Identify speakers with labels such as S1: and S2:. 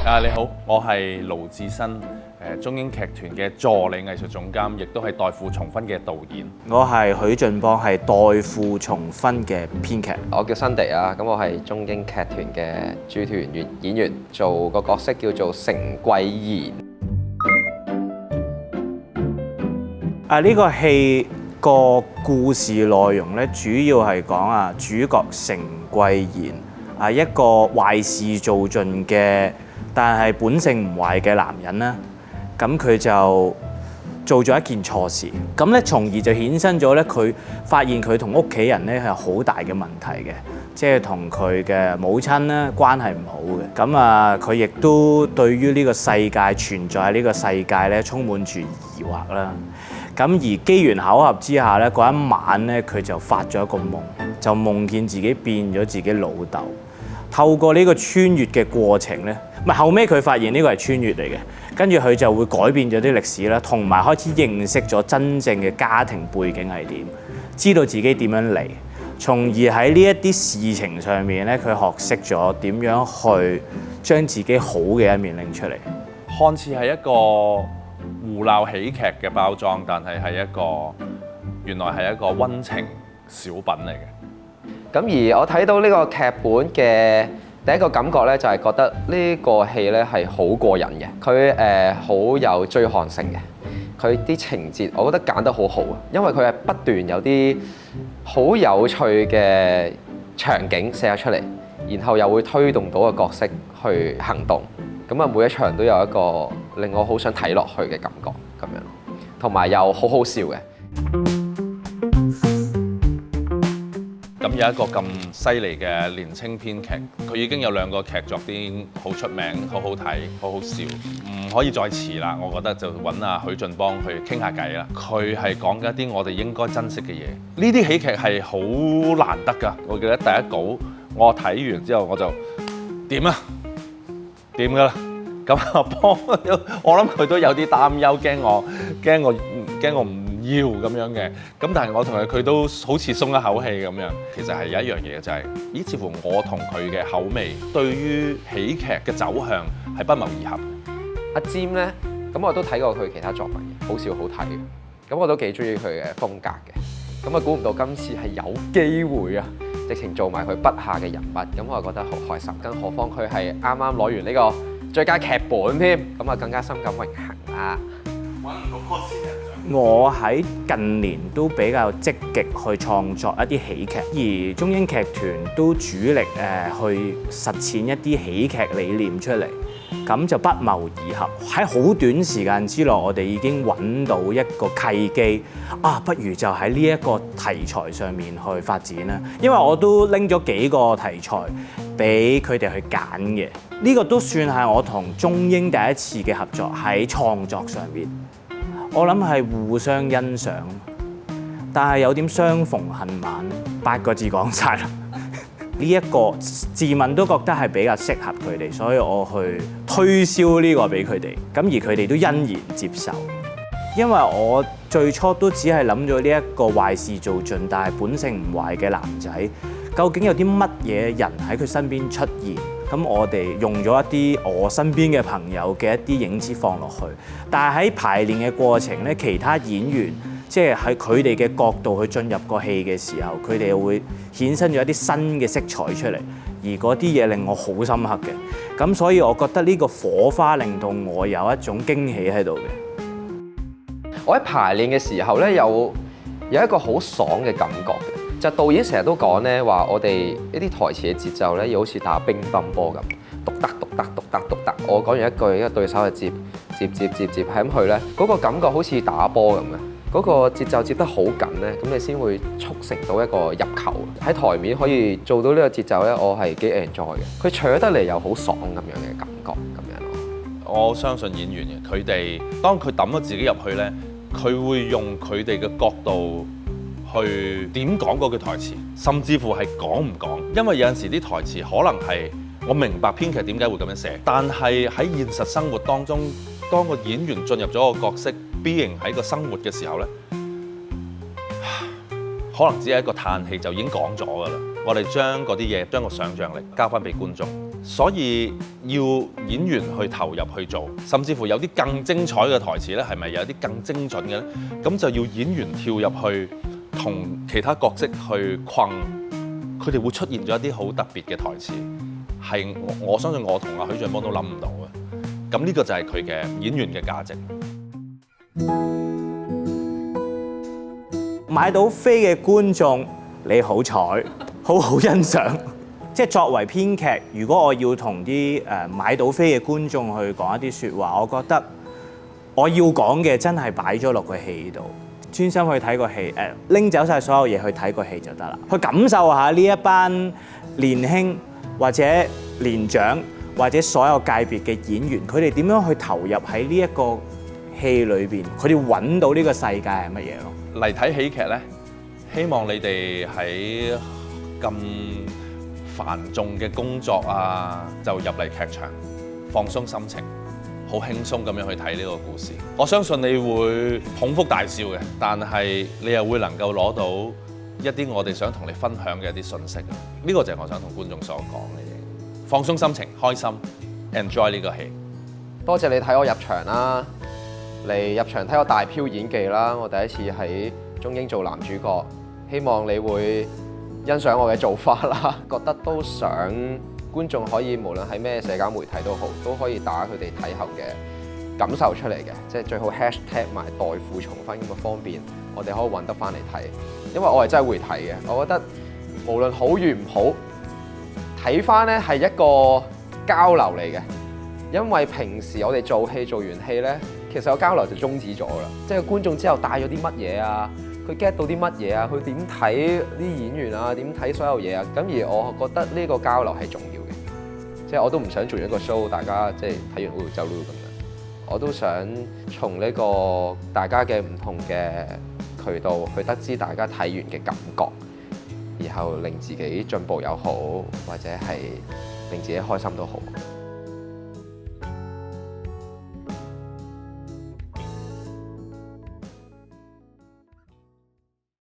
S1: 你好，我係盧志新，中英劇團嘅助理藝術總監，亦都係代父從勳嘅導演。
S2: 我係許進邦，係代父從勳嘅編劇。
S3: 我叫新地啊，咁我係中英劇團嘅駐團演員，做個角色叫做成貴賢。
S2: 呢個戲個故事內容咧，主要係講主角成貴賢一個壞事做盡嘅，但係本性唔壞嘅男人啦。咁佢就做咗一件錯事，咁咧從而就衍生咗咧，佢發現佢同屋企人咧係好大嘅問題嘅，即係同佢嘅母親咧關係唔好嘅。咁佢亦都對於呢個世界存在喺呢個世界咧充滿住疑惑啦。咁而機緣巧合之下咧，嗰一晚咧佢就發咗一個夢，就夢見自己變咗自己老豆。透過呢個穿越嘅過程咧，後尾佢發現呢個係穿越嚟嘅，跟住佢就會改變咗啲歷史啦，同埋開始認識咗真正嘅家庭背景係點，知道自己點樣嚟，從而喺呢一啲事情上面咧，佢學識咗點樣去將自己好嘅一面拎出嚟。
S1: 看似係一個胡鬧喜劇嘅包裝，但係原來係一個溫情小品嚟嘅。
S3: 咁而我睇到呢個劇本嘅第一個感覺咧，就係覺得呢個戲咧係好過癮嘅，佢好有追看性嘅，佢啲情節我覺得揀得好好啊，因為佢係不斷有啲好有趣嘅場景寫咗出嚟，然後又會推動到個角色去行動，咁每一場都有一個令我好想睇落去嘅感覺咁樣，同埋又好好笑嘅。
S1: 咁有一個咁犀利嘅年青編劇，佢已經有2個劇作啲好出名、好好睇、好好笑，唔可以再遲啦！我覺得就揾許進邦去傾下偈啦。佢係講緊一啲我哋應該珍惜嘅嘢。呢啲喜劇係好難得㗎。我記得第一稿我睇完之後我就點啊？點㗎啦？咁阿邦，我諗佢都有啲擔憂，驚我唔要咁樣嘅，咁但係我同佢都好似鬆一口氣咁樣。其實係有一樣嘢就係，似乎我同佢嘅口味對於喜劇嘅走向係不謀而合。
S3: 阿占咧，咁我都睇過佢其他作品嘅，好笑好睇嘅，咁我都幾中意佢嘅風格嘅。咁估唔到今次係有機會啊，直情做埋佢筆下嘅人物，咁我覺得好開心。更何況佢係啱啱攞完呢個最佳劇本添，咁更加深感榮幸啦。揾唔到波士人。
S2: 我喺近年都比較積極去創作一啲喜劇，而中英劇團都主力去實踐一啲喜劇理念出嚟，咁就不謀而合。喺好短時間之內，我哋已經揾到一個契機，不如就喺呢一個題材上面去發展啦。因為我都拎咗幾個題材俾佢哋去揀嘅，呢個都算係我同中英第一次嘅合作喺創作上面。我諗係互相欣賞，但係有點相逢恨晚，8個字講晒啦。呢一個自問都覺得係比較適合佢哋，所以我去推銷呢個俾佢哋，咁而佢哋都欣然接受。因為我最初都只係諗咗呢一個壞事做盡，但係本性唔壞嘅男仔，究竟有啲乜嘢人喺佢身邊出現？咁我哋用咗一啲我身邊嘅朋友嘅一啲影子放落去，但係喺排練嘅過程咧，其他演員即係喺佢哋嘅角度去進入個戲嘅時候，佢哋又會衍生咗一啲新嘅色彩出嚟，而嗰啲嘢令我好深刻嘅。咁所以我覺得呢個火花令到我有一種驚喜喺度嘅。
S3: 我喺排練嘅時候咧，有一個好爽嘅感覺嘅。就導演成日都講咧，話我哋一啲台詞嘅節奏咧，要好似打乒乓波咁，篤得篤得篤得篤得。我講完一句，一個對手就接，係咁去咧，嗰個感覺好似打波咁嘅，嗰個節奏接得好緊咧，咁你先會促成到一個入球。喺台面可以做到呢個節奏咧，我係幾 enjoy 嘅。佢搶得嚟又好爽咁樣嘅感覺，咁樣咯。
S1: 我相信演員嘅，佢哋當佢抌咗自己入去咧，佢會用佢哋嘅角度去點講嗰句台詞，甚至乎係講唔講，因為有陣時啲台詞可能係我明白編劇點解會咁樣寫，但係喺現實生活當中，當個演員進入咗個角色 being 喺個生活嘅時候呢，可能只係一個嘆氣就已經講咗㗎啦。我哋將嗰啲嘢，將個想像力交翻俾觀眾。所以要演員去投入去做，甚至乎有啲更精彩嘅台詞呢，係咪有啲更精準嘅呢？咁就要演員跳入去同其他角色去困，佢哋會出現咗一啲好特別嘅台詞，係我相信我同阿許晉邦都諗唔到嘅。咁呢個就係佢嘅演員嘅價值。
S2: 買到飛嘅觀眾，你好彩，好好欣賞。即係作為編劇，如果我要同啲買到飛嘅觀眾去講一啲説話，我覺得我要講嘅真係擺咗落個戲度，專心去睇個戲，拎走晒所有嘢去睇個戲就得啦，去感受下呢一班年輕或者年長或者所有界別嘅演員，佢哋點樣去投入喺呢一個戲裏邊，佢哋揾到呢個世界係乜嘢咯？
S1: 嚟睇喜劇呢，希望你哋喺咁繁重嘅工作啊，就入嚟劇場，放鬆心情，好輕鬆咁樣去睇呢個故事。我相信你會捧腹大笑嘅，但係你又會能夠攞到一啲我哋想同你分享嘅一啲信息。呢個就係我想同觀眾所講嘅嘢。放鬆心情，開心 ，enjoy 呢個戲。
S3: 多謝你睇我入場啦，嚟入場睇我大飄演技啦。我第一次喺中英做男主角，希望你會欣賞我嘅做法啦。覺得都想觀眾可以無論喺咩社交媒體都好，都可以打佢哋睇後嘅感受出嚟嘅，即係最好 hashtag 埋代父重婚咁嘅方便，我哋可以揾得翻嚟睇。因為我係真係會睇嘅，我覺得無論好與唔好，睇翻呢係一個交流嚟嘅。因為平時我哋做完戲呢，其實個交流就終止咗啦。即係個觀眾之後帶咗啲乜嘢啊，佢 get 到啲乜嘢啊，佢點睇啲演員啊，點睇所有嘢啊。咁而我覺得呢個交流係重要嘅，即係我都唔想做一個 show，大家即係睇完會走咯咁樣。我都想從呢個大家嘅唔同嘅渠道去得知大家睇完嘅感覺，然後令自己進步又好，或者係令自己開心都好。